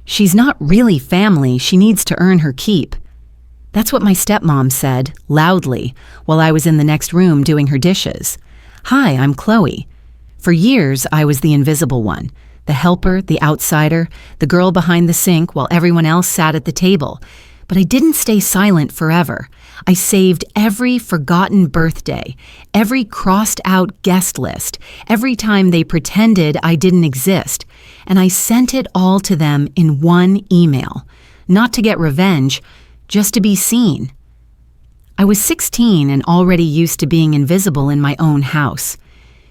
She's not really family, she needs to earn her keep. That's what my stepmom said, loudly, while I was in the next room doing her dishes. Hi, I'm Chloe. For years, I was the invisible one, the helper, the outsider, the girl behind the sink while everyone else sat at the table. But I didn't stay silent forever. I saved every forgotten birthday, every crossed-out guest list, every time they pretended I didn't exist, and I sent it all to them in one email. Not to get revenge, just to be seen. I was 16 and already used to being invisible in my own house.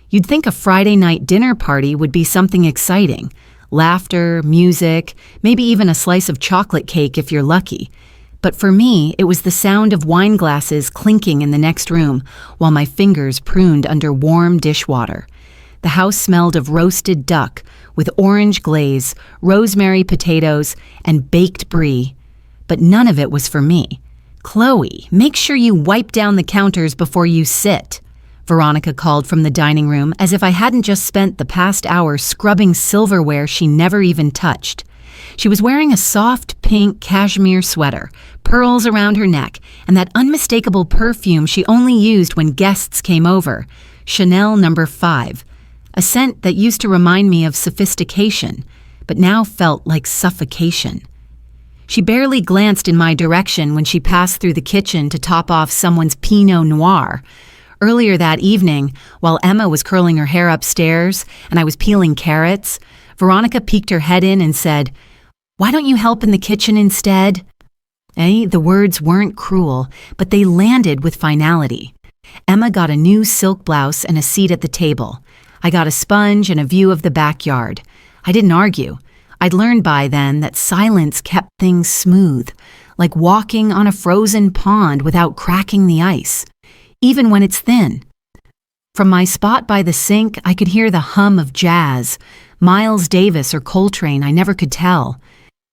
You'd think a Friday night dinner party would be something exciting. Laughter, music, maybe even a slice of chocolate cake if you're lucky. But for me, it was the sound of wine glasses clinking in the next room while my fingers pruned under warm dishwater. The house smelled of roasted duck with orange glaze, rosemary potatoes, and baked brie. But none of it was for me. Chloe, make sure you wipe down the counters before you sit, Veronica called from the dining room as if I hadn't just spent the past hour scrubbing silverware she never even touched. She was wearing a soft pink cashmere sweater, pearls around her neck, and that unmistakable perfume she only used when guests came over, Chanel No. 5, a scent that used to remind me of sophistication, but now felt like suffocation. She barely glanced in my direction when she passed through the kitchen to top off someone's Pinot Noir. Earlier that evening, while Emma was curling her hair upstairs and I was peeling carrots, Veronica peeked her head in and said, "Why don't you help in the kitchen instead?" The words weren't cruel, but they landed with finality. Emma got a new silk blouse and a seat at the table. I got a sponge and a view of the backyard. I didn't argue. I'd learned by then that silence kept things smooth, like walking on a frozen pond without cracking the ice, even when it's thin. From my spot by the sink, I could hear the hum of jazz, Miles Davis or Coltrane, I never could tell.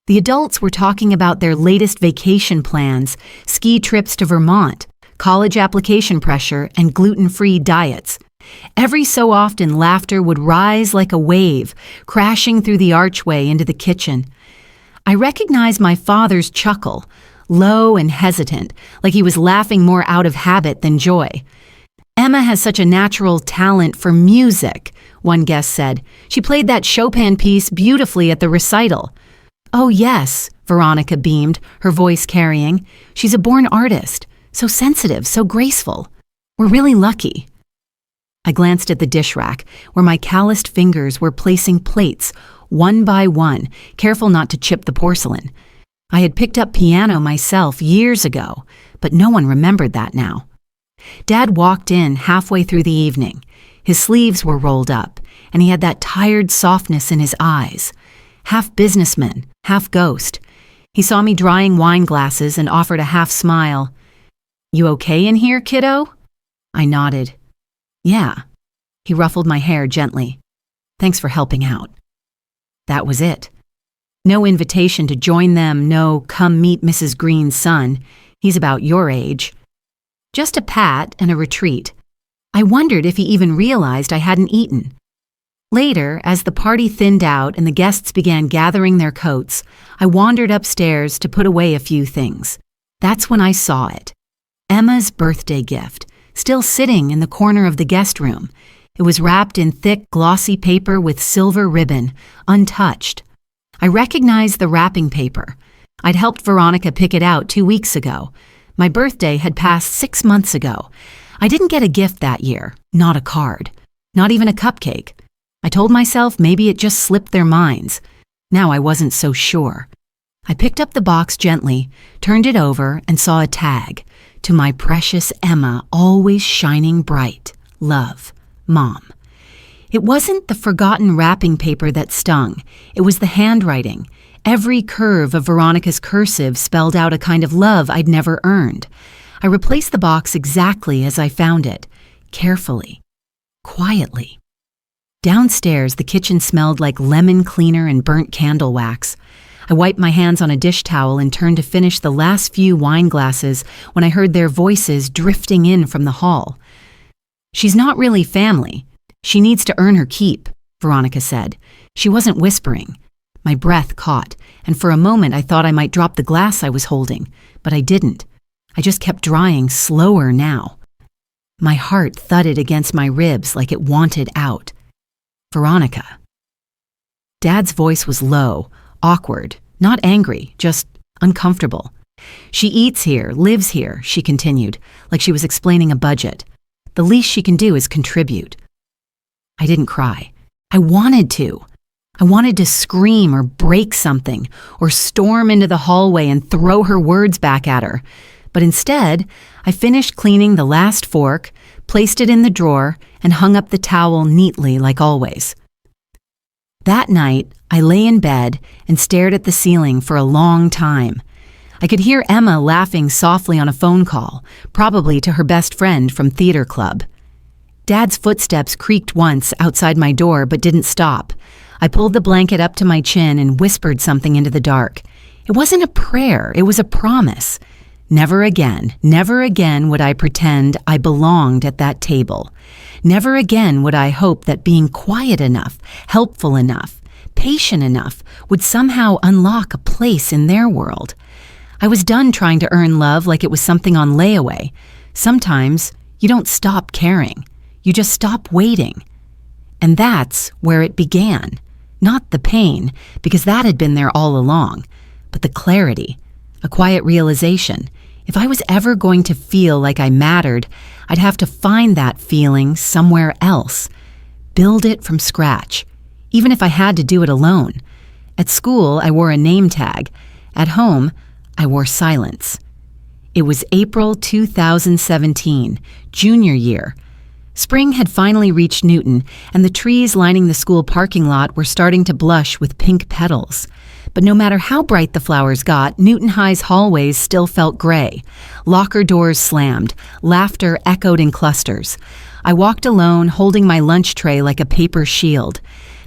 The adults were talking about their latest vacation plans, ski trips to Vermont, college application pressure, and gluten-free diets. Every so often, laughter would rise like a wave, crashing through the archway into the kitchen. I recognized my father's chuckle, low and hesitant, like he was laughing more out of habit than joy. "Emma has such a natural talent for music," one guest said. "She played that Chopin piece beautifully at the recital." "Oh yes," Veronica beamed, her voice carrying. "She's a born artist, so sensitive, so graceful. We're really lucky." I glanced at the dish rack, where my calloused fingers were placing plates, one by one, careful not to chip the porcelain. I had picked up piano myself years ago, but no one remembered that now. Dad walked in halfway through the evening. His sleeves were rolled up, and he had that tired softness in his eyes. Half businessman, half ghost. He saw me drying wine glasses and offered a half smile. "You okay in here, kiddo?" I nodded. "Yeah." He ruffled my hair gently. "Thanks for helping out." That was it. No invitation to join them, no "come meet Mrs. Green's son. He's about your age." Just a pat and a retreat. I wondered if he even realized I hadn't eaten. Later, as the party thinned out and the guests began gathering their coats, I wandered upstairs to put away a few things. That's when I saw it. Emma's birthday gift, still sitting in the corner of the guest room. It was wrapped in thick, glossy paper with silver ribbon, untouched. I recognized the wrapping paper. I'd helped Veronica pick it out 2 weeks ago. My birthday had passed 6 months ago. I didn't get a gift that year, not a card, not even a cupcake. I told myself maybe it just slipped their minds. Now I wasn't so sure. I picked up the box gently, turned it over, and saw a tag. "To my precious Emma, always shining bright. Love, Mom." It wasn't the forgotten wrapping paper that stung. It was the handwriting. Every curve of Veronica's cursive spelled out a kind of love I'd never earned. I replaced the box exactly as I found it, carefully, quietly. Downstairs, the kitchen smelled like lemon cleaner and burnt candle wax. I wiped my hands on a dish towel and turned to finish the last few wine glasses when I heard their voices drifting in from the hall. "She's not really family. She needs to earn her keep," Veronica said. She wasn't whispering. My breath caught, and for a moment I thought I might drop the glass I was holding, but I didn't. I just kept drying slower now. My heart thudded against my ribs like it wanted out. Veronica. Dad's voice was low, awkward, not angry, just uncomfortable. She eats here, lives here, she continued, like she was explaining a budget. The least she can do is contribute. I didn't cry. I wanted to. I wanted to scream or break something, or storm into the hallway and throw her words back at her. But instead, I finished cleaning the last fork, placed it in the drawer, and hung up the towel neatly like always. That night, I lay in bed and stared at the ceiling for a long time. I could hear Emma laughing softly on a phone call, probably to her best friend from theater club. Dad's footsteps creaked once outside my door but didn't stop. I pulled the blanket up to my chin and whispered something into the dark. It wasn't a prayer, it was a promise. Never again would I pretend I belonged at that table. Never again would I hope that being quiet enough, helpful enough, patient enough would somehow unlock a place in their world. I was done trying to earn love like it was something on layaway. Sometimes you don't stop caring. You just stop waiting. And that's where it began. Not the pain, because that had been there all along, but the clarity, a quiet realization. If I was ever going to feel like I mattered, I'd have to find that feeling somewhere else. Build it from scratch, even if I had to do it alone. At school, I wore a name tag. At home, I wore silence. It was April 2017, junior year. Spring had finally reached Newton, and the trees lining the school parking lot were starting to blush with pink petals. But no matter how bright the flowers got, Newton High's hallways still felt gray. Locker doors slammed. Laughter echoed in clusters. I walked alone, holding my lunch tray like a paper shield.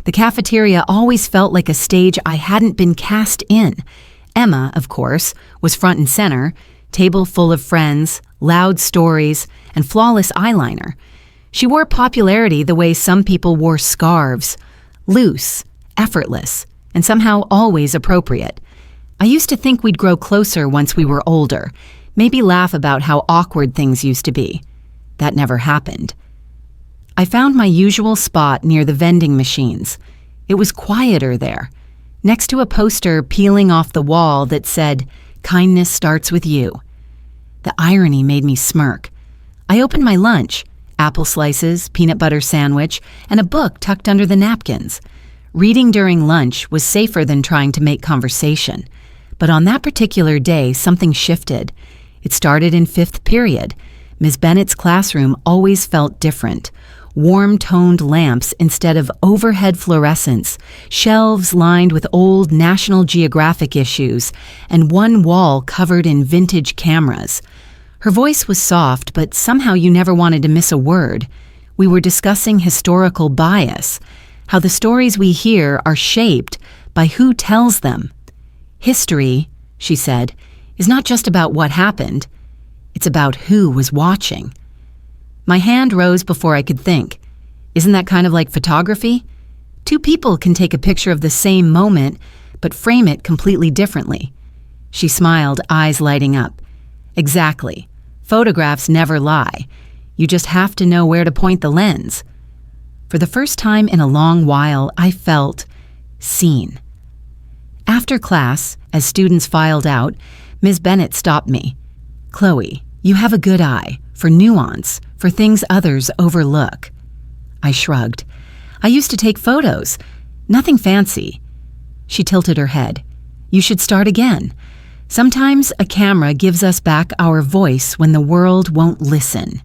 The cafeteria always felt like a stage I hadn't been cast in. Emma, of course, was front and center, table full of friends, loud stories, and flawless eyeliner. She wore popularity the way some people wore scarves, loose, effortless, and somehow always appropriate. I used to think we'd grow closer once we were older, maybe laugh about how awkward things used to be. That never happened. I found my usual spot near the vending machines. It was quieter there, next to a poster peeling off the wall that said, "Kindness starts with you." The irony made me smirk. I opened my lunch, apple slices, peanut butter sandwich, and a book tucked under the napkins. Reading during lunch was safer than trying to make conversation. But on that particular day, something shifted. It started in fifth period. Ms. Bennett's classroom always felt different. Warm-toned lamps instead of overhead fluorescents, shelves lined with old National Geographic issues, and one wall covered in vintage cameras. Her voice was soft, but somehow you never wanted to miss a word. We were discussing historical bias, how the stories we hear are shaped by who tells them. History, she said, is not just about what happened. It's about who was watching. My hand rose before I could think. Isn't that kind of like photography? Two people can take a picture of the same moment, but frame it completely differently. She smiled, eyes lighting up. Exactly. Photographs never lie. You just have to know where to point the lens. For the first time in a long while, I felt seen. After class, as students filed out, Ms. Bennett stopped me. "Chloe, you have a good eye for nuance, for things others overlook." I shrugged. "I used to take photos. Nothing fancy." She tilted her head. "You should start again. Sometimes a camera gives us back our voice when the world won't listen."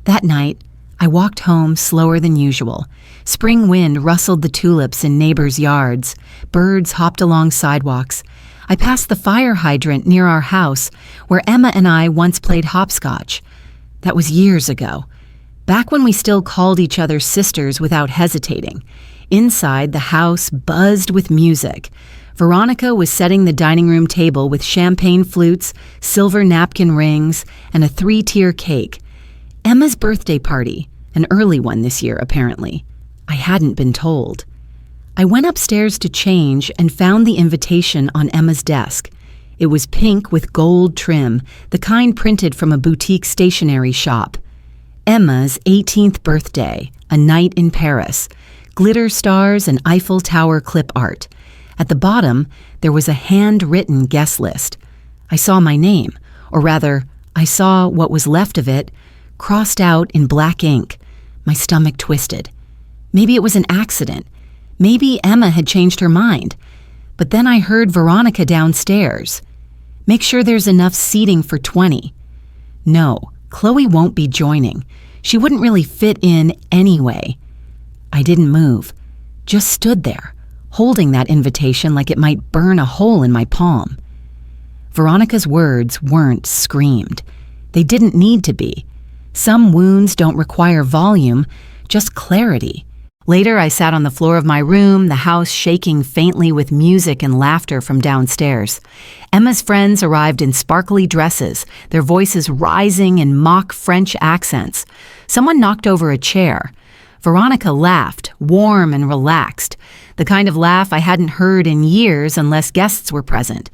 That night, I walked home slower than usual. Spring wind rustled the tulips in neighbors' yards. Birds hopped along sidewalks. I passed the fire hydrant near our house, where Emma and I once played hopscotch. That was years ago, back when we still called each other sisters without hesitating. Inside, the house buzzed with music. Veronica was setting the dining room table with champagne flutes, silver napkin rings, and a 3-tier cake. Emma's birthday party, an early one this year apparently. I hadn't been told. I went upstairs to change and found the invitation on Emma's desk. It was pink with gold trim, the kind printed from a boutique stationery shop. Emma's 18th birthday, a night in Paris, glitter stars and Eiffel Tower clip art. At the bottom, there was a handwritten guest list. I saw my name, or rather, I saw what was left of it, crossed out in black ink. My stomach twisted. Maybe it was an accident. Maybe Emma had changed her mind. But then I heard Veronica downstairs. Make sure there's enough seating for 20. No, Chloe won't be joining. She wouldn't really fit in anyway. I didn't move, just stood there, holding that invitation like it might burn a hole in my palm. Veronica's words weren't screamed. They didn't need to be. Some wounds don't require volume, just clarity. Later, I sat on the floor of my room, the house shaking faintly with music and laughter from downstairs. Emma's friends arrived in sparkly dresses, their voices rising in mock French accents. Someone knocked over a chair. Veronica laughed, warm and relaxed, the kind of laugh I hadn't heard in years unless guests were present.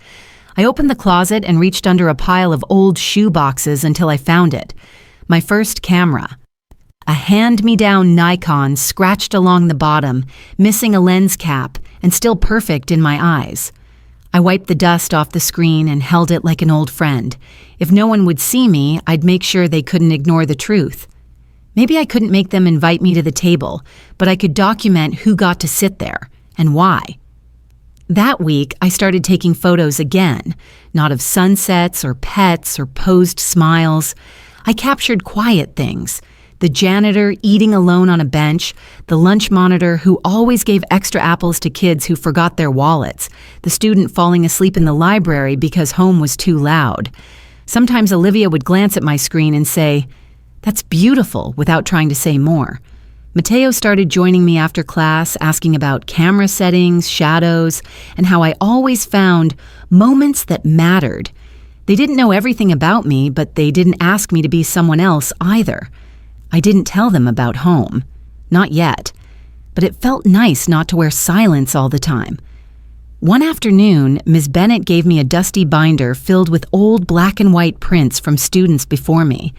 I opened the closet and reached under a pile of old shoe boxes until I found it. My first camera. A hand-me-down Nikon scratched along the bottom, missing a lens cap and still perfect in my eyes. I wiped the dust off the screen and held it like an old friend. If no one would see me, I'd make sure they couldn't ignore the truth. Maybe I couldn't make them invite me to the table, but I could document who got to sit there and why. That week, I started taking photos again, not of sunsets or pets or posed smiles. I captured quiet things. The janitor eating alone on a bench, the lunch monitor who always gave extra apples to kids who forgot their wallets, the student falling asleep in the library because home was too loud. Sometimes Olivia would glance at my screen and say, "That's beautiful," without trying to say more. Mateo started joining me after class, asking about camera settings, shadows, and how I always found moments that mattered. They didn't know everything about me, but they didn't ask me to be someone else either. I didn't tell them about home. Not yet. But it felt nice not to wear silence all the time. One afternoon, Ms. Bennett gave me a dusty binder filled with old black and white prints from students before me.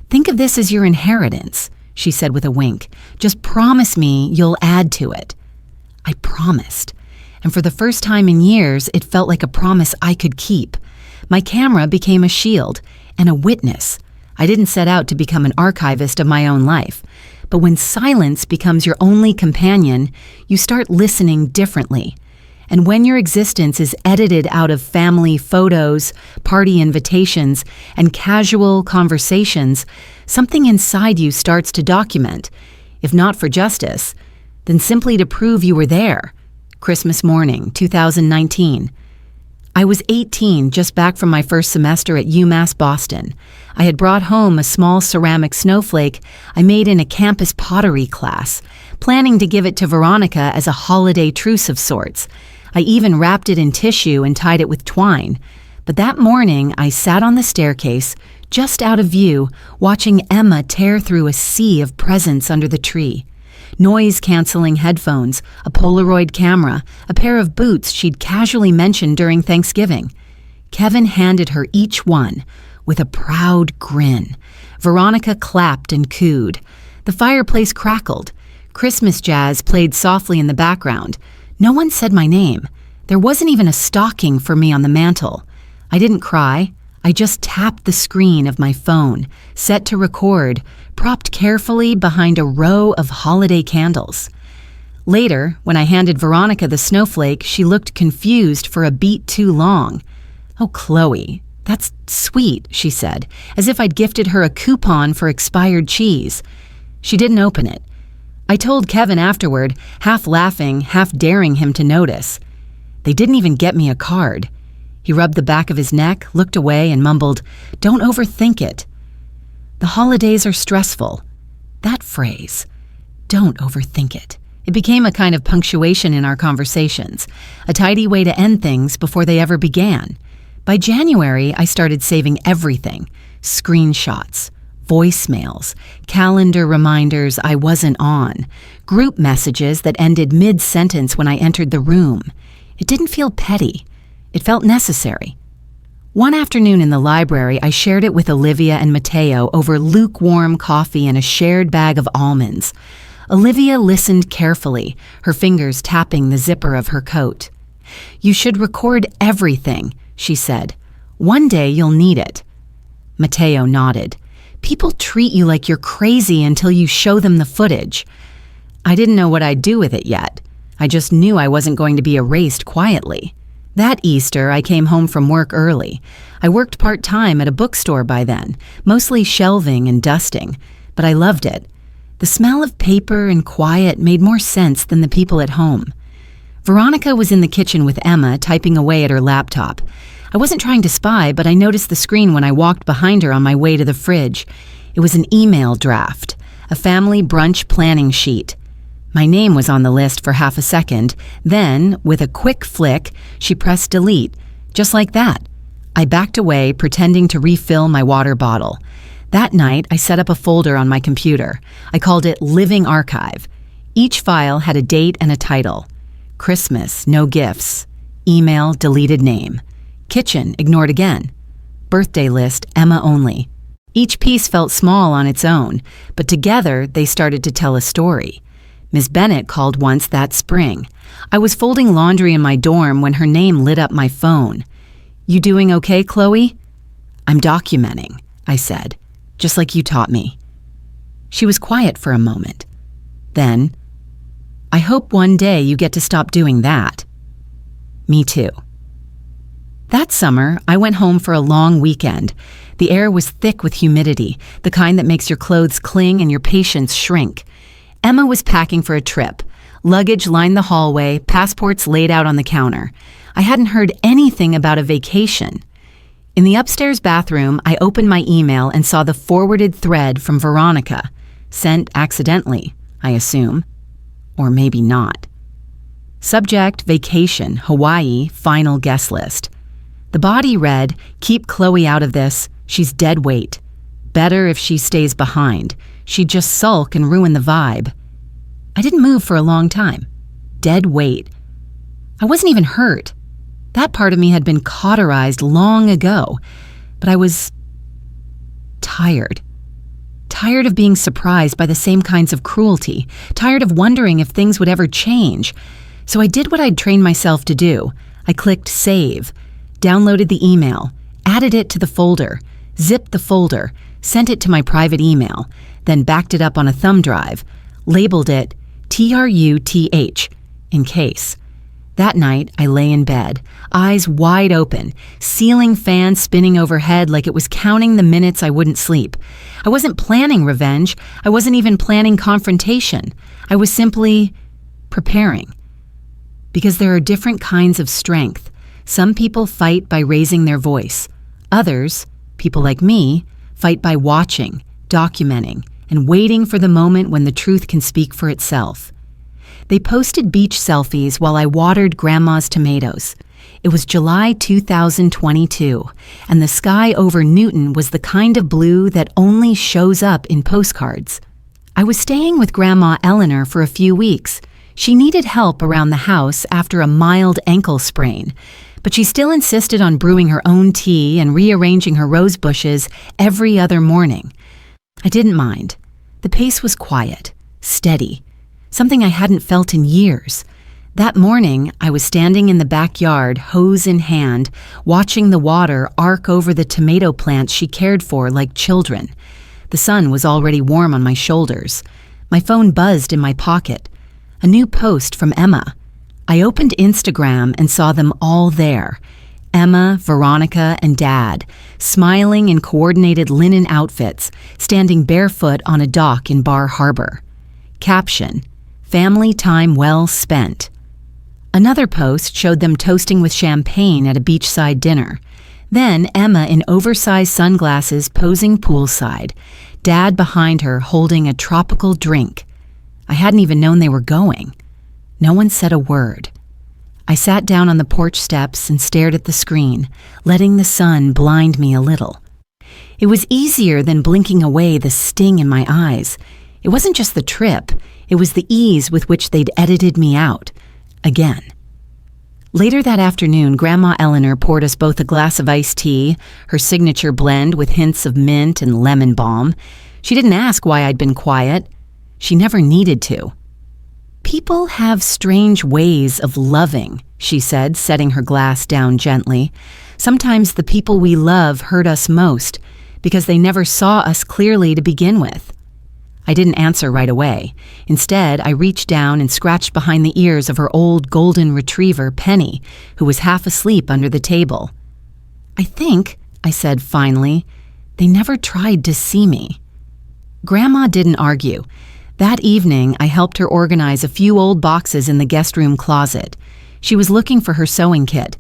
"Think of this as your inheritance," she said with a wink. "Just promise me you'll add to it." I promised. And for the first time in years, it felt like a promise I could keep. My camera became a shield and a witness. I didn't set out to become an archivist of my own life. But when silence becomes your only companion, you start listening differently. And when your existence is edited out of family photos, party invitations, and casual conversations, something inside you starts to document, if not for justice, then simply to prove you were there. Christmas morning, 2019. I was 18, just back from my first semester at UMass Boston. I had brought home a small ceramic snowflake I made in a campus pottery class, planning to give it to Veronica as a holiday truce of sorts. I even wrapped it in tissue and tied it with twine. But that morning, I sat on the staircase, just out of view, watching Emma tear through a sea of presents under the tree. Noise-canceling headphones, a Polaroid camera, a pair of boots she'd casually mentioned during Thanksgiving. Kevin handed her each one, with a proud grin. Veronica clapped and cooed. The fireplace crackled. Christmas jazz played softly in the background. No one said my name. There wasn't even a stocking for me on the mantel. I didn't cry. I just tapped the screen of my phone, set to record, propped carefully behind a row of holiday candles. Later, when I handed Veronica the snowflake, she looked confused for a beat too long. "Oh, Chloe, that's sweet," she said, as if I'd gifted her a coupon for expired cheese. She didn't open it. I told Kevin afterward, half laughing, half daring him to notice. They didn't even get me a card. He rubbed the back of his neck, looked away, and mumbled, "Don't overthink it." The holidays are stressful. That phrase, "don't overthink it." It became a kind of punctuation in our conversations, a tidy way to end things before they ever began. By January, I started saving everything: screenshots, Voicemails, calendar reminders I wasn't on, group messages that ended mid-sentence when I entered the room. It didn't feel petty. It felt necessary. One afternoon in the library, I shared it with Olivia and Mateo over lukewarm coffee and a shared bag of almonds. Olivia listened carefully, her fingers tapping the zipper of her coat. "You should record everything," she said. "One day you'll need it." Mateo nodded. "People treat you like you're crazy until you show them the footage." I didn't know what I'd do with it yet. I just knew I wasn't going to be erased quietly. That Easter, I came home from work early. I worked part-time at a bookstore by then, mostly shelving and dusting, but I loved it. The smell of paper and quiet made more sense than the people at home. Veronica was in the kitchen with Emma, typing away at her laptop. I wasn't trying to spy, but I noticed the screen when I walked behind her on my way to the fridge. It was an email draft, a family brunch planning sheet. My name was on the list for half a second. Then, with a quick flick, she pressed delete. Just like that. I backed away, pretending to refill my water bottle. That night, I set up a folder on my computer. I called it Living Archive. Each file had a date and a title. Christmas, no gifts. Email, deleted name. Kitchen, ignored again. Birthday list, Emma only. Each piece felt small on its own, but together they started to tell a story. Miss Bennett called once that spring. I was folding laundry in my dorm when her name lit up my phone. "You doing okay, Chloe?" "I'm documenting," I said, "just like you taught me." She was quiet for a moment. Then, "I hope one day you get to stop doing that." Me too. That summer, I went home for a long weekend. The air was thick with humidity, the kind that makes your clothes cling and your patience shrink. Emma was packing for a trip. Luggage lined the hallway, passports laid out on the counter. I hadn't heard anything about a vacation. In the upstairs bathroom, I opened my email and saw the forwarded thread from Veronica. Sent accidentally, I assume. Or maybe not. Subject, vacation, Hawaii, final guest list. The body read, "Keep Chloe out of this. She's dead weight. Better if she stays behind. She'd just sulk and ruin the vibe." I didn't move for a long time. Dead weight. I wasn't even hurt. That part of me had been cauterized long ago, but I was tired. Tired of being surprised by the same kinds of cruelty, tired of wondering if things would ever change. So I did what I'd trained myself to do. I clicked save, downloaded the email, added it to the folder, zipped the folder, sent it to my private email, then backed it up on a thumb drive, labeled it TRUTH, in case. That night, I lay in bed, eyes wide open, ceiling fan spinning overhead like it was counting the minutes I wouldn't sleep. I wasn't planning revenge. I wasn't even planning confrontation. I was simply preparing. Because there are different kinds of strength. Some people fight by raising their voice. Others, people like me, fight by watching, documenting, and waiting for the moment when the truth can speak for itself. They posted beach selfies while I watered Grandma's tomatoes. It was July 2022, and the sky over Newton was the kind of blue that only shows up in postcards. I was staying with Grandma Eleanor for a few weeks. She needed help around the house after a mild ankle sprain, but she still insisted on brewing her own tea and rearranging her rose bushes every other morning. I didn't mind. The pace was quiet, steady, something I hadn't felt in years. That morning, I was standing in the backyard, hose in hand, watching the water arc over the tomato plants she cared for like children. The sun was already warm on my shoulders. My phone buzzed in my pocket. A new post from Emma. I opened Instagram and saw them all there. Emma, Veronica, and Dad, smiling in coordinated linen outfits, standing barefoot on a dock in Bar Harbor. Caption, "Family time well spent." Another post showed them toasting with champagne at a beachside dinner. Then Emma in oversized sunglasses posing poolside, Dad behind her holding a tropical drink. I hadn't even known they were going. No one said a word. I sat down on the porch steps and stared at the screen, letting the sun blind me a little. It was easier than blinking away the sting in my eyes. It wasn't just the trip, it was the ease with which they'd edited me out. Again. Later that afternoon, Grandma Eleanor poured us both a glass of iced tea, her signature blend with hints of mint and lemon balm. She didn't ask why I'd been quiet. She never needed to. "People have strange ways of loving," she said, setting her glass down gently. "Sometimes the people we love hurt us most because they never saw us clearly to begin with." I didn't answer right away. Instead, I reached down and scratched behind the ears of her old golden retriever, Penny, who was half asleep under the table. "I think," I said finally, "they never tried to see me." Grandma didn't argue. That evening, I helped her organize a few old boxes in the guest room closet. She was looking for her sewing kit.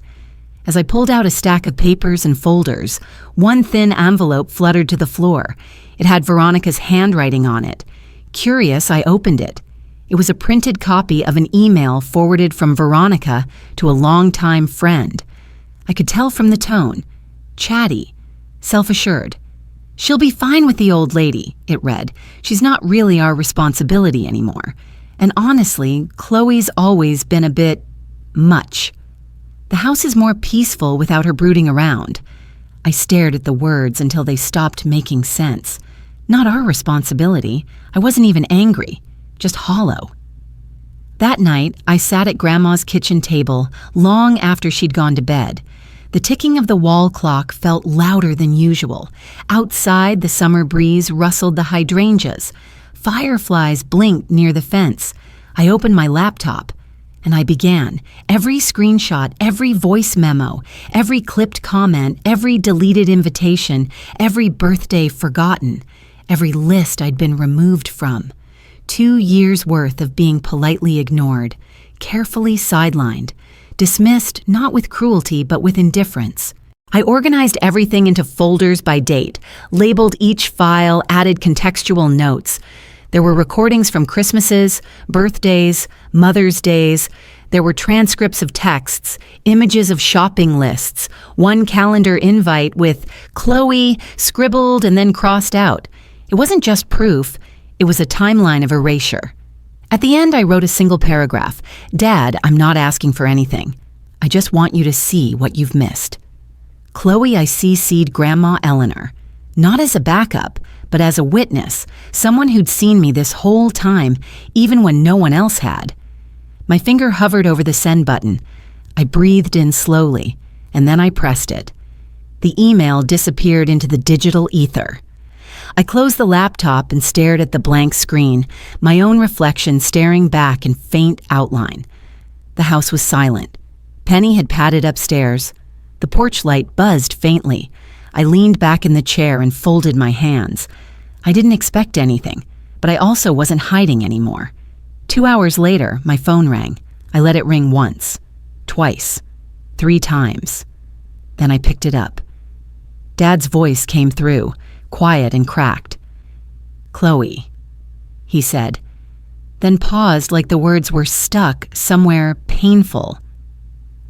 As I pulled out a stack of papers and folders, one thin envelope fluttered to the floor. It had Veronica's handwriting on it. Curious, I opened it. It was a printed copy of an email forwarded from Veronica to a longtime friend. I could tell from the tone. Chatty, self-assured. "She'll be fine with the old lady," it read. "She's not really our responsibility anymore. And honestly, Chloe's always been a bit much. The house is more peaceful without her brooding around." I stared at the words until they stopped making sense. Not our responsibility. I wasn't even angry, just hollow. That night, I sat at Grandma's kitchen table long after she'd gone to bed. The ticking of the wall clock felt louder than usual. Outside, the summer breeze rustled the hydrangeas. Fireflies blinked near the fence. I opened my laptop, and I began. Every screenshot, every voice memo, every clipped comment, every deleted invitation, every birthday forgotten, every list I'd been removed from. 2 years' worth of being politely ignored, carefully sidelined, dismissed not with cruelty but with indifference. I organized everything into folders by date, labeled each file, added contextual notes. There were recordings from Christmases, birthdays, Mother's Days. There were transcripts of texts, images of shopping lists, one calendar invite with Chloe scribbled and then crossed out. It wasn't just proof, it was a timeline of erasure. At the end, I wrote a single paragraph. "Dad, I'm not asking for anything. I just want you to see what you've missed." Chloe, I CC'd Grandma Eleanor, not as a backup, but as a witness, someone who'd seen me this whole time, even when no one else had. My finger hovered over the send button. I breathed in slowly, and then I pressed it. The email disappeared into the digital ether. I closed the laptop and stared at the blank screen, my own reflection staring back in faint outline. The house was silent. Penny had padded upstairs. The porch light buzzed faintly. I leaned back in the chair and folded my hands. I didn't expect anything, but I also wasn't hiding anymore. 2 hours later, my phone rang. I let it ring once, twice, 3 times. Then I picked it up. Dad's voice came through, quiet and cracked. "Chloe," he said, then paused like the words were stuck somewhere painful.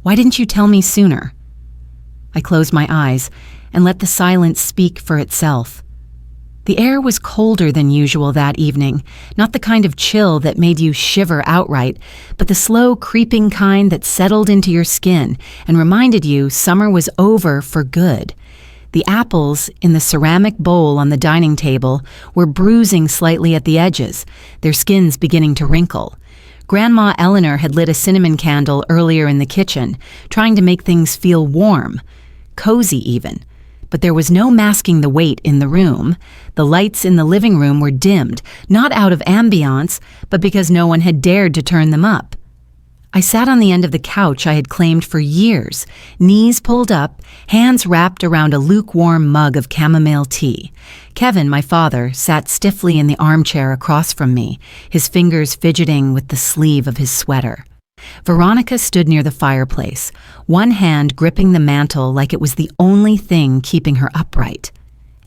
"Why didn't you tell me sooner?" I closed my eyes and let the silence speak for itself. The air was colder than usual that evening, not the kind of chill that made you shiver outright, but the slow creeping kind that settled into your skin and reminded you summer was over for good. The apples in the ceramic bowl on the dining table were bruising slightly at the edges, their skins beginning to wrinkle. Grandma Eleanor had lit a cinnamon candle earlier in the kitchen, trying to make things feel warm, cozy even. But there was no masking the weight in the room. The lights in the living room were dimmed, not out of ambiance, but because no one had dared to turn them up. I sat on the end of the couch I had claimed for years, knees pulled up, hands wrapped around a lukewarm mug of chamomile tea. Kevin, my father, sat stiffly in the armchair across from me, his fingers fidgeting with the sleeve of his sweater. Veronica stood near the fireplace, one hand gripping the mantel like it was the only thing keeping her upright.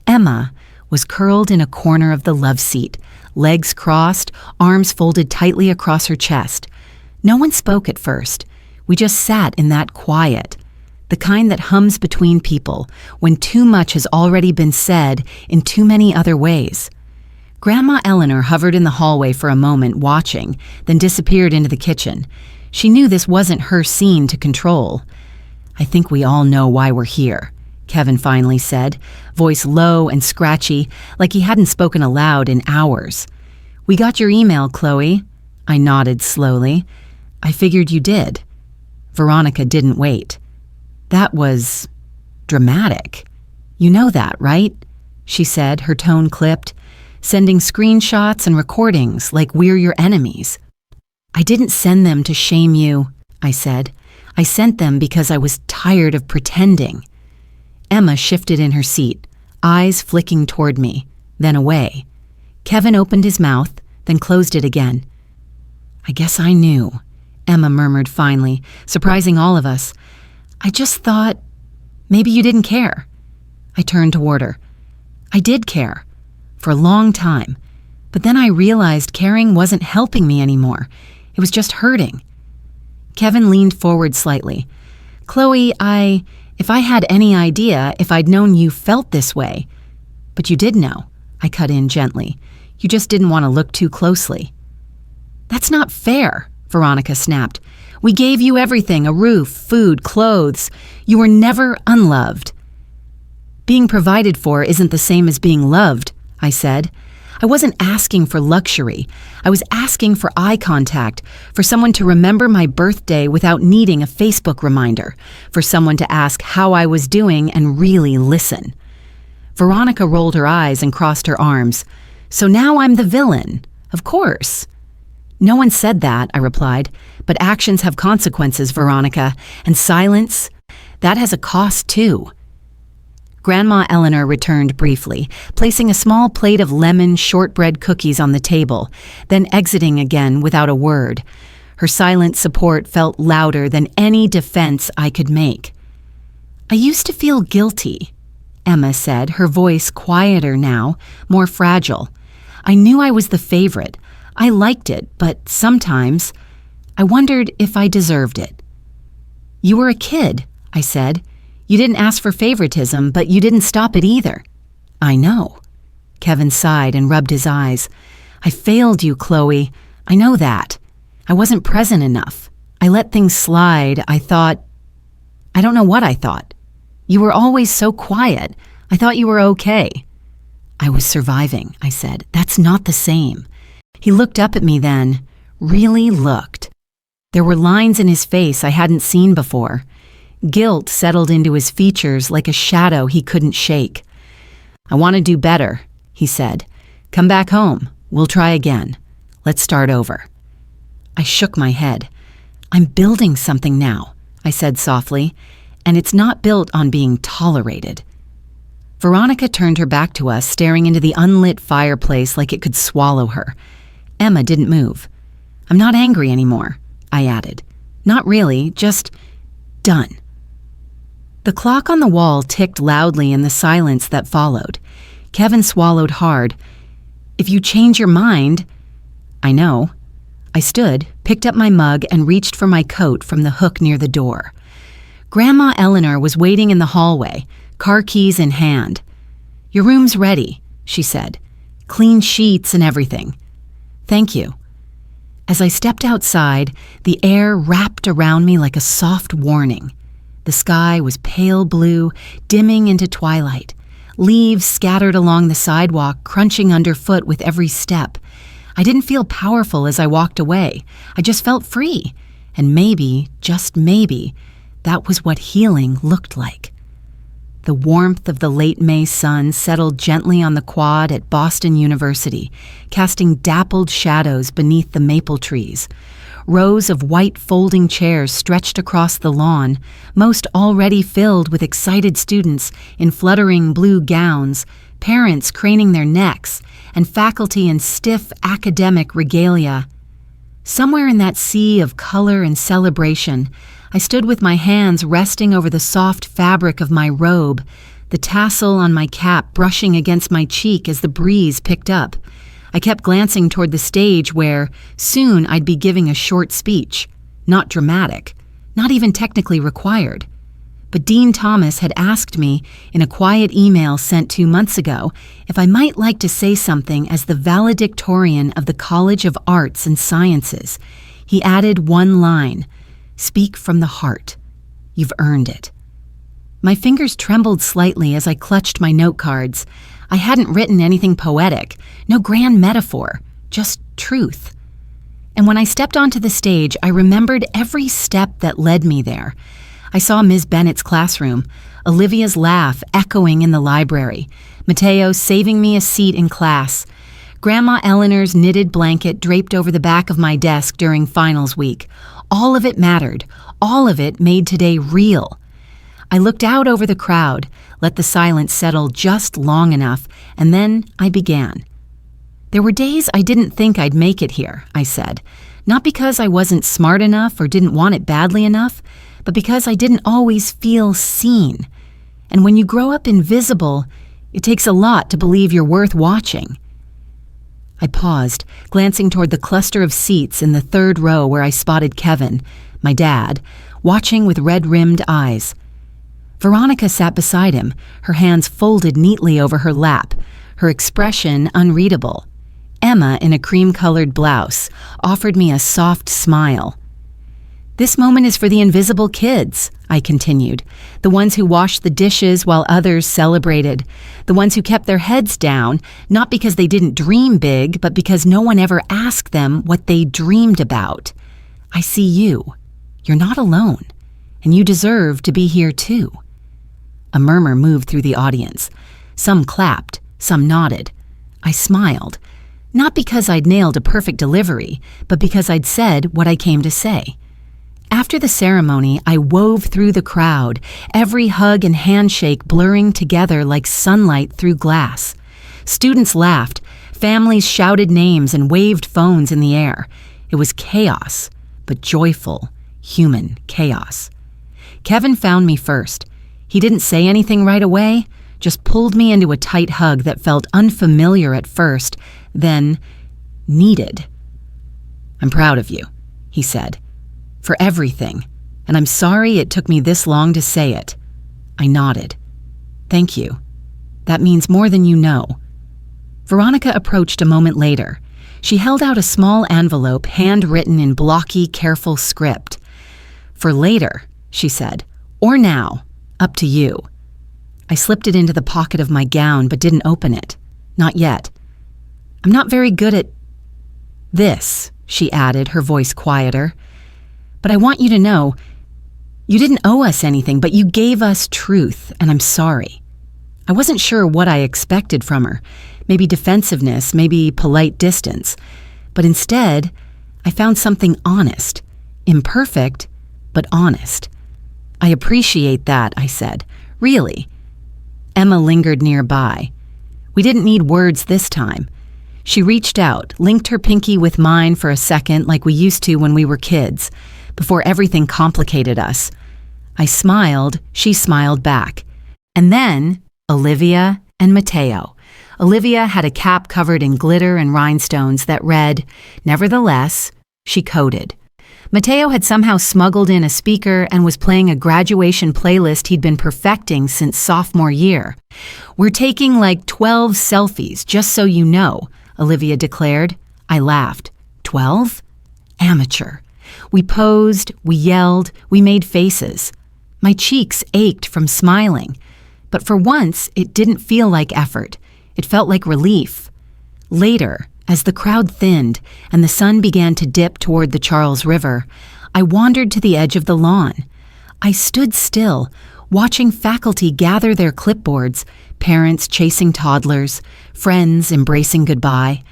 Emma was curled in a corner of the love seat, legs crossed, arms folded tightly across her chest. No one spoke at first. We just sat in that quiet. the kind that hums between people when too much has already been said in too many other ways. Grandma Eleanor hovered in the hallway for a moment, watching, then disappeared into the kitchen. She knew this wasn't her scene to control. "I think we all know why we're here," Kevin finally said, voice low and scratchy, like he hadn't spoken aloud in hours. "We got your email, Chloe." I nodded slowly. "I figured you did." Veronica didn't wait. "That was dramatic. You know that, right?" she said, her tone clipped, "sending screenshots and recordings like we're your enemies." "I didn't send them to shame you," I said. "I sent them because I was tired of pretending." Emma shifted in her seat, eyes flicking toward me, then away. Kevin opened his mouth, then closed it again. "I guess I knew," Emma murmured finally, surprising all of us. "I just thought maybe you didn't care." I turned toward her. I did care, for a long time, but then I realized caring wasn't helping me anymore. It was just hurting. Kevin leaned forward slightly. "Chloe, if I had any idea, if I'd known you felt this way." "But you did know," I cut in gently. "You just didn't want to look too closely." "That's not fair," Veronica snapped. "We gave you everything, a roof, food, clothes. You were never unloved." "Being provided for isn't the same as being loved," I said. I wasn't asking for luxury. I was asking for eye contact, for someone to remember my birthday without needing a Facebook reminder, for someone to ask how I was doing and really listen. Veronica rolled her eyes and crossed her arms. "So now I'm the villain. Of course." "No one said that," I replied, "but actions have consequences, Veronica, and silence, that has a cost too." Grandma Eleanor returned briefly, placing a small plate of lemon shortbread cookies on the table, then exiting again without a word. Her silent support felt louder than any defense I could make. "I used to feel guilty," Emma said, her voice quieter now, more fragile. "I knew I was the favorite. I liked it, but sometimes I wondered if I deserved it." "You were a kid," I said. "You didn't ask for favoritism, but you didn't stop it either." "I know." Kevin sighed and rubbed his eyes. "I failed you, Chloe. I know that. I wasn't present enough. I let things slide. I don't know what I thought. You were always so quiet. I thought you were okay." "I was surviving," I said. "That's not the same." He looked up at me then, really looked. There were lines in his face I hadn't seen before. Guilt settled into his features like a shadow he couldn't shake. "I want to do better," he said. "Come back home. We'll try again. Let's start over." I shook my head. "I'm building something now," I said softly, "and it's not built on being tolerated." Veronica turned her back to us, staring into the unlit fireplace like it could swallow her. Emma didn't move. "I'm not angry anymore," I added. "Not really, just done." The clock on the wall ticked loudly in the silence that followed. Kevin swallowed hard. "If you change your mind—" "I know." I stood, picked up my mug, and reached for my coat from the hook near the door. Grandma Eleanor was waiting in the hallway, car keys in hand. "Your room's ready," she said. "Clean sheets and everything." "Thank you." As I stepped outside, the air wrapped around me like a soft warning. The sky was pale blue, dimming into twilight. Leaves scattered along the sidewalk, crunching underfoot with every step. I didn't feel powerful as I walked away. I just felt free. And maybe, just maybe, that was what healing looked like. The warmth of the late May sun settled gently on the quad at Boston University, casting dappled shadows beneath the maple trees. Rows of white folding chairs stretched across the lawn, most already filled with excited students in fluttering blue gowns, parents craning their necks, and faculty in stiff academic regalia. Somewhere in that sea of color and celebration, I stood with my hands resting over the soft fabric of my robe, the tassel on my cap brushing against my cheek as the breeze picked up. I kept glancing toward the stage where soon I'd be giving a short speech, not dramatic, not even technically required, but Dean Thomas had asked me in a quiet email sent 2 months ago if I might like to say something as the valedictorian of the College of Arts and Sciences. He added one line, "Speak from the heart. You've earned it." My fingers trembled slightly as I clutched my note cards. I hadn't written anything poetic, no grand metaphor, just truth. And when I stepped onto the stage, I remembered every step that led me there. I saw Ms. Bennett's classroom, Olivia's laugh echoing in the library, Mateo saving me a seat in class, Grandma Eleanor's knitted blanket draped over the back of my desk during finals week. All of it mattered. All of it made today real. I looked out over the crowd, let the silence settle just long enough, and then I began. "There were days I didn't think I'd make it here," I said. "Not because I wasn't smart enough or didn't want it badly enough, but because I didn't always feel seen. And when you grow up invisible, it takes a lot to believe you're worth watching." I paused, glancing toward the cluster of seats in the third row where I spotted Kevin, my dad, watching with red-rimmed eyes. Veronica sat beside him, her hands folded neatly over her lap, her expression unreadable. Emma, in a cream-colored blouse, offered me a soft smile. "This moment is for the invisible kids," I continued, "the ones who washed the dishes while others celebrated, the ones who kept their heads down, not because they didn't dream big, but because no one ever asked them what they dreamed about. I see you. You're not alone, and you deserve to be here too." A murmur moved through the audience. Some clapped, some nodded. I smiled, not because I'd nailed a perfect delivery, but because I'd said what I came to say. After the ceremony, I wove through the crowd, every hug and handshake blurring together like sunlight through glass. Students laughed, families shouted names and waved phones in the air. It was chaos, but joyful, human chaos. Kevin found me first. He didn't say anything right away, just pulled me into a tight hug that felt unfamiliar at first, then needed. "I'm proud of you," he said. "For everything, and I'm sorry it took me this long to say it." I nodded. "Thank you. That means more than you know." Veronica approached a moment later. She held out a small envelope handwritten in blocky, careful script. "For later," she said, "or now, up to you." I slipped it into the pocket of my gown but didn't open it. Not yet. "I'm not very good at this," she added, her voice quieter. "But I want you to know, you didn't owe us anything, but you gave us truth, and I'm sorry." I wasn't sure what I expected from her. Maybe defensiveness, maybe polite distance. But instead, I found something honest. Imperfect, but honest. "I appreciate that," I said. "Really." Emma lingered nearby. We didn't need words this time. She reached out, linked her pinky with mine for a second like we used to when we were kids, before everything complicated us. I smiled, she smiled back. And then, Olivia and Mateo. Olivia had a cap covered in glitter and rhinestones that read, "Nevertheless," she coded. Mateo had somehow smuggled in a speaker and was playing a graduation playlist he'd been perfecting since sophomore year. "We're taking like 12 selfies, just so you know," Olivia declared. I laughed. 12? Amateur. We posed, we yelled, we made faces. My cheeks ached from smiling. But for once, it didn't feel like effort. It felt like relief. Later, as the crowd thinned and the sun began to dip toward the Charles River, I wandered to the edge of the lawn. I stood still, watching faculty gather their clipboards, parents chasing toddlers, friends embracing goodbye.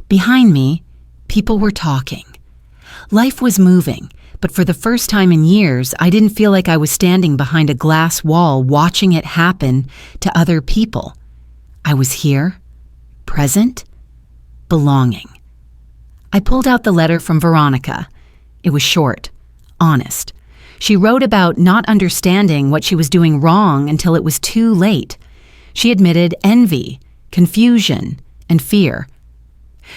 Behind me, people were talking. Life was moving, but for the first time in years, I didn't feel like I was standing behind a glass wall watching it happen to other people. I was here, present, belonging. I pulled out the letter from Veronica. It was short, honest. She wrote about not understanding what she was doing wrong until it was too late. She admitted envy, confusion, and fear.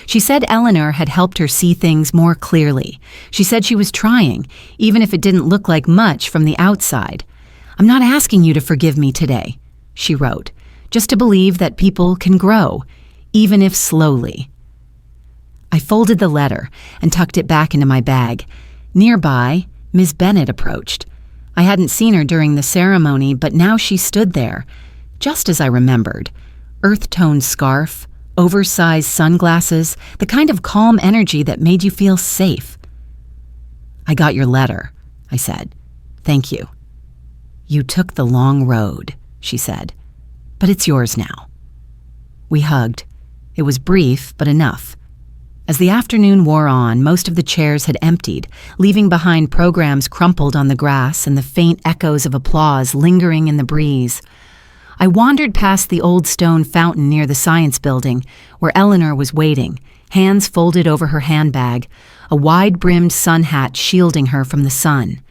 She said Eleanor had helped her see things more clearly. She said she was trying, even if it didn't look like much from the outside. I'm not asking you to forgive me today, she wrote, just to believe that people can grow, even if slowly. I folded the letter and tucked it back into my bag. Nearby, Ms. Bennett approached. I hadn't seen her during the ceremony, but now she stood there, just as I remembered. Earth-toned scarf, oversized sunglasses, the kind of calm energy that made you feel safe. I got your letter, I said. Thank you. You took the long road, she said, but it's yours now. We hugged. It was brief, but enough. As the afternoon wore on, most of the chairs had emptied, leaving behind programs crumpled on the grass and the faint echoes of applause lingering in the breeze. I wandered past the old stone fountain near the science building, where Eleanor was waiting, hands folded over her handbag, a wide-brimmed sun hat shielding her from the sun.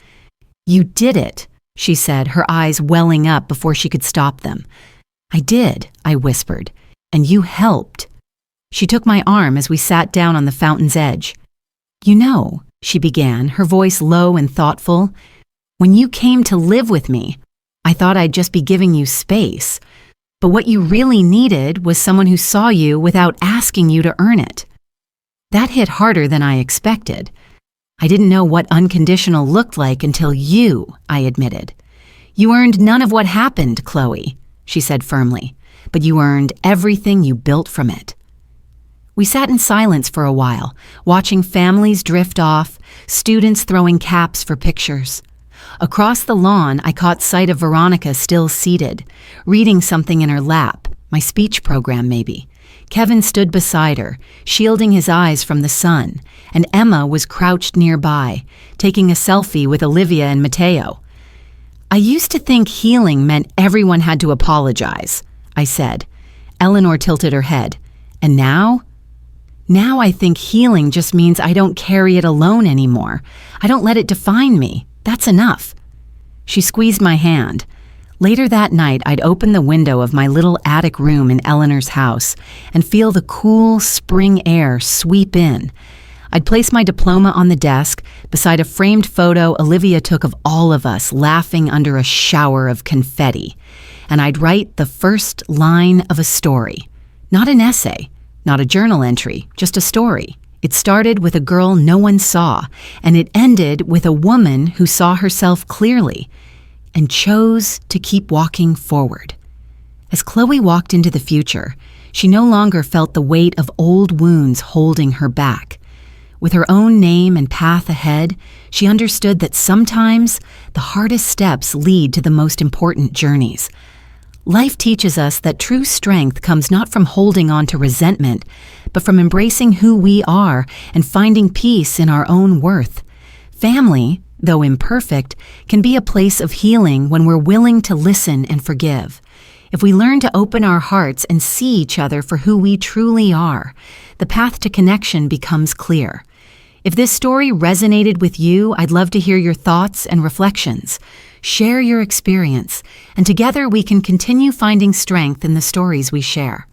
You did it, she said, her eyes welling up before she could stop them. I did, I whispered, and you helped. She took my arm as we sat down on the fountain's edge. You know, she began, her voice low and thoughtful, when you came to live with me, I thought I'd just be giving you space. But what you really needed was someone who saw you without asking you to earn it. That hit harder than I expected. I didn't know what unconditional looked like until you, I admitted. You earned none of what happened, Chloe, she said firmly, but you earned everything you built from it. We sat in silence for a while, watching families drift off, students throwing caps for pictures. Across the lawn, I caught sight of Veronica still seated, reading something in her lap, my speech program maybe. Kevin stood beside her, shielding his eyes from the sun, and Emma was crouched nearby, taking a selfie with Olivia and Mateo. I used to think healing meant everyone had to apologize, I said. Eleanor tilted her head. And now? Now I think healing just means I don't carry it alone anymore. I don't let it define me. That's enough. She squeezed my hand. Later that night, I'd open the window of my little attic room in Eleanor's house and feel the cool spring air sweep in. I'd place my diploma on the desk beside a framed photo Olivia took of all of us laughing under a shower of confetti. And I'd write the first line of a story. Not an essay. Not a journal entry, just a story. It started with a girl no one saw, and it ended with a woman who saw herself clearly and chose to keep walking forward. As Chloe walked into the future, she no longer felt the weight of old wounds holding her back. With her own name and path ahead, she understood that sometimes the hardest steps lead to the most important journeys. Life teaches us that true strength comes not from holding on to resentment, but from embracing who we are and finding peace in our own worth. Family, though imperfect, can be a place of healing when we're willing to listen and forgive. If we learn to open our hearts and see each other for who we truly are, the path to connection becomes clear. If this story resonated with you, I'd love to hear your thoughts and reflections. Share your experience, and together we can continue finding strength in the stories we share.